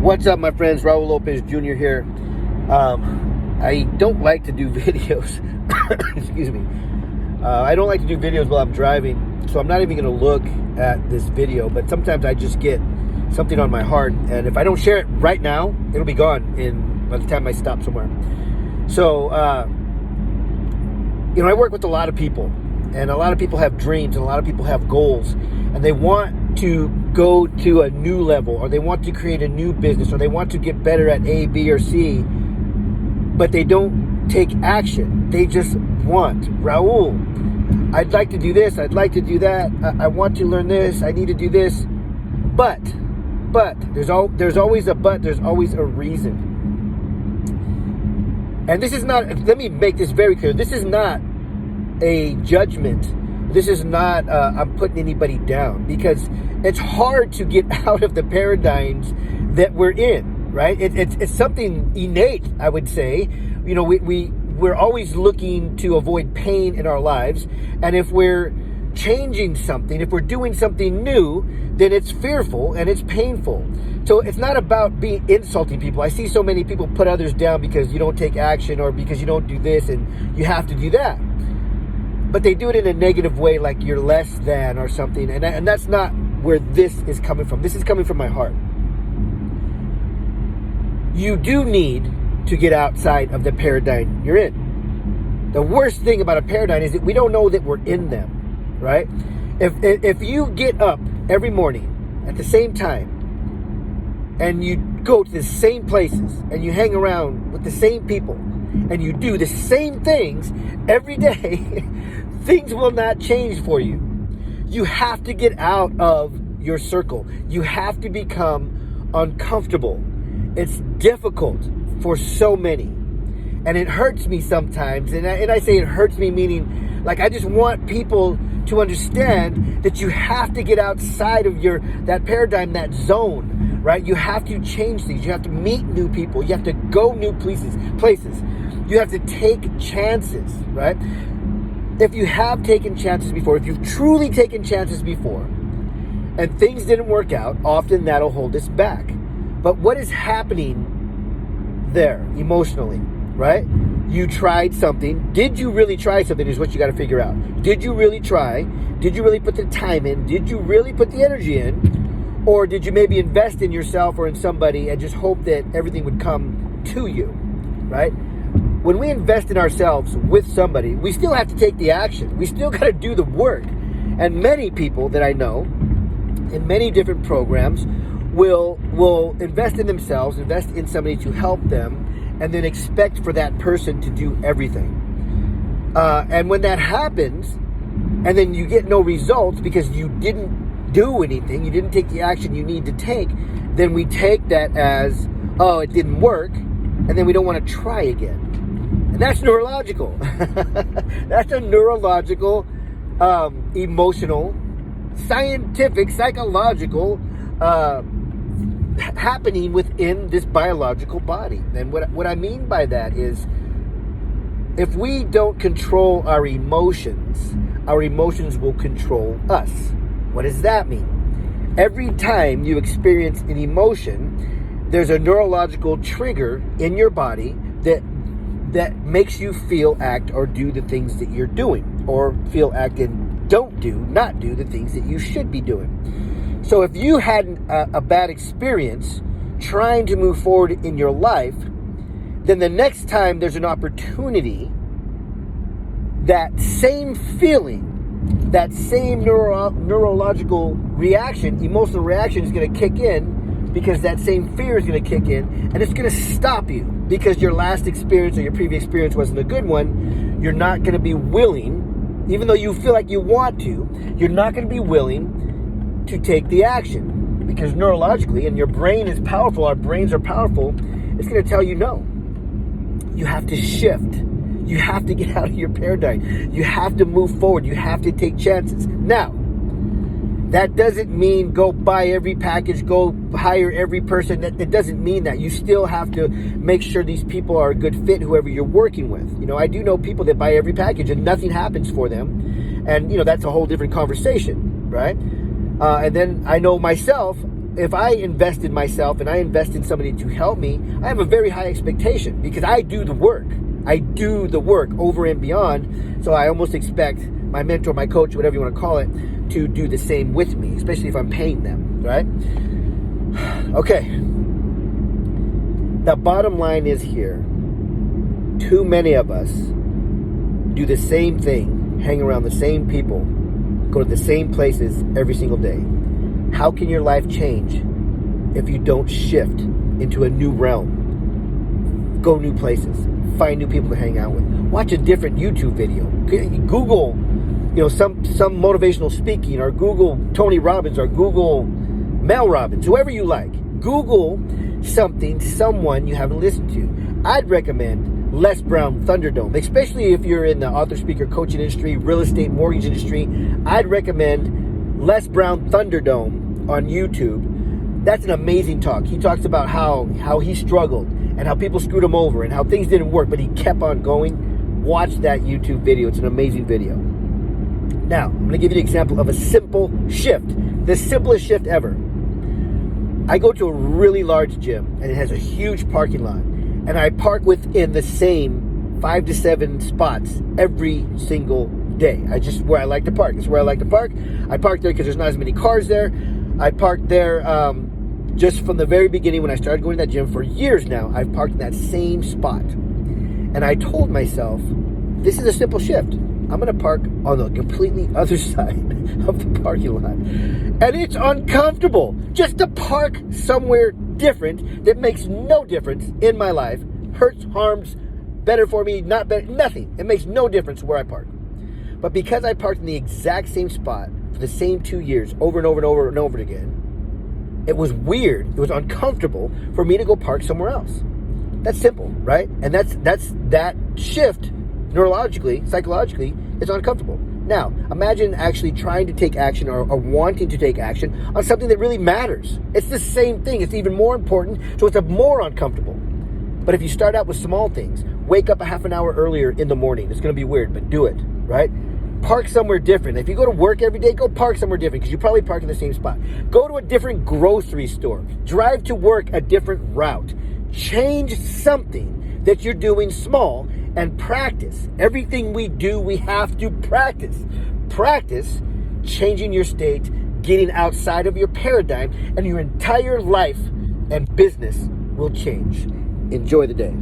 What's up, my friends? Raul Lopez Jr. here. I don't like to do videos. Excuse me. I don't like to do videos while I'm driving, so I'm not even going to look at this video. But sometimes I just get something on my heart, and if I don't share it right now, it'll be gone by the time I stop somewhere. So, I work with a lot of people, and a lot of people have dreams, and a lot of people have goals, and they want to go to a new level, or they want to create a new business, or they want to get better at A, B, or C, but they don't take action. They just want, Raul, I'd like to do this, I'd like to do that, I want to learn this, I need to do this, but, there's always a but, there's always a reason. And this is not, let me make this very clear, this is not a judgment. This is not, I'm putting anybody down, because it's hard to get out of the paradigms that we're in, right? It's something innate, I would say. We're always looking to avoid pain in our lives. And if we're changing something, if we're doing something new, then it's fearful and it's painful. So it's not about insulting people. I see so many people put others down because you don't take action, or because you don't do this and you have to do that. But they do it in a negative way, like you're less than or something. And that's not where this is coming from. This is coming from my heart. You do need to get outside of the paradigm you're in. The worst thing about a paradigm is that we don't know that we're in them, right? If you get up every morning at the same time, and you go to the same places, and you hang around with the same people, and you do the same things every day, things will not change for you. You have to get out of your circle. You have to become uncomfortable. It's difficult for so many. And it hurts me sometimes. And I say it hurts me, meaning like I just want people to understand that you have to get outside of that paradigm, that zone, right? You have to change things. You have to meet new people. You have to go new places. You have to take chances, right? If you have taken chances before, if you've truly taken chances before, and things didn't work out, often that'll hold us back. But what is happening there emotionally, right? You tried something. Did you really try something is what you got to figure out. Did you really try? Did you really put the time in? Did you really put the energy in? Or did you maybe invest in yourself or in somebody and just hope that everything would come to you, right? When we invest in ourselves with somebody, we still have to take the action. We still got to do the work. And many people that I know in many different programs will invest in themselves, invest in somebody to help them, and then expect for that person to do everything. And when that happens, and then you get no results because you didn't do anything, you didn't take the action you need to take, then we take that as, oh, it didn't work, and then we don't want to try again. And that's neurological. That's a neurological, emotional, scientific, psychological happening within this biological body. And what I mean by that is, if we don't control our emotions will control us. What does that mean? Every time you experience an emotion, there's a neurological trigger in your body that makes you feel, act, or do the things that you're doing, or feel, act, and not do the things that you should be doing. So if you had a bad experience trying to move forward in your life, then the next time there's an opportunity, that same feeling, that same neurological reaction, emotional reaction is going to kick in, because that same fear is going to kick in, and it's going to stop you, because your last experience or your previous experience wasn't a good one. You're not going to be willing, even though you feel like you want to, you're not going to be willing to take the action, because neurologically, and your brain is powerful, our brains are powerful, it's going to tell you no. You have to shift. You have to get out of your paradigm. You have to move forward. You have to take chances. Now, that doesn't mean go buy every package, go hire every person. It doesn't mean that. You still have to make sure these people are a good fit, whoever you're working with. I do know people that buy every package and nothing happens for them. And, that's a whole different conversation, right? And then I know myself, if I invest in myself and I invest in somebody to help me, I have a very high expectation because I do the work. I do the work over and beyond. So I almost expect my mentor, my coach, whatever you want to call it, to do the same with me, especially if I'm paying them, right? Okay. The bottom line is here. Too many of us do the same thing, hang around the same people, go to the same places every single day. How can your life change if you don't shift into a new realm? Go new places, find new people to hang out with, watch a different YouTube video, Google, some motivational speaking, or Google Tony Robbins, or Google Mel Robbins, whoever you like. Google someone you haven't listened to. I'd recommend Les Brown Thunderdome, especially if you're in the author, speaker, coaching industry, real estate, mortgage industry. I'd recommend Les Brown Thunderdome on YouTube. That's an amazing talk. He talks about how he struggled and how people screwed him over and how things didn't work, but he kept on going. Watch that YouTube video. It's an amazing video. Now, I'm going to give you an example of a simple shift, the simplest shift ever. I go to a really large gym, and it has a huge parking lot, and I park within the same 5 to 7 spots every single day. Where I like to park. It's where I like to park. I park there because there's not as many cars there. I parked there just from the very beginning when I started going to that gym. For years now, I've parked in that same spot. And I told myself, this is a simple shift. I'm going to park on the completely other side of the parking lot. And it's uncomfortable just to park somewhere different that makes no difference in my life. Hurts, harms, better for me, not better, nothing. It makes no difference where I park. But because I parked in the exact same spot for the same 2 years over and over and over and over again, it was weird. It was uncomfortable for me to go park somewhere else. That's simple, right? And that's that shift. Neurologically, psychologically, it's uncomfortable. Now, imagine actually trying to take action or wanting to take action on something that really matters. It's the same thing. It's even more important, so it's more uncomfortable. But if you start out with small things, wake up a half an hour earlier in the morning. It's going to be weird, but do it, right? Park somewhere different. If you go to work every day, go park somewhere different because you probably park in the same spot. Go to a different grocery store. Drive to work a different route. Change something that you're doing small and practice. Everything we do, we have to practice. Practice changing your state, getting outside of your paradigm, and your entire life and business will change. Enjoy the day.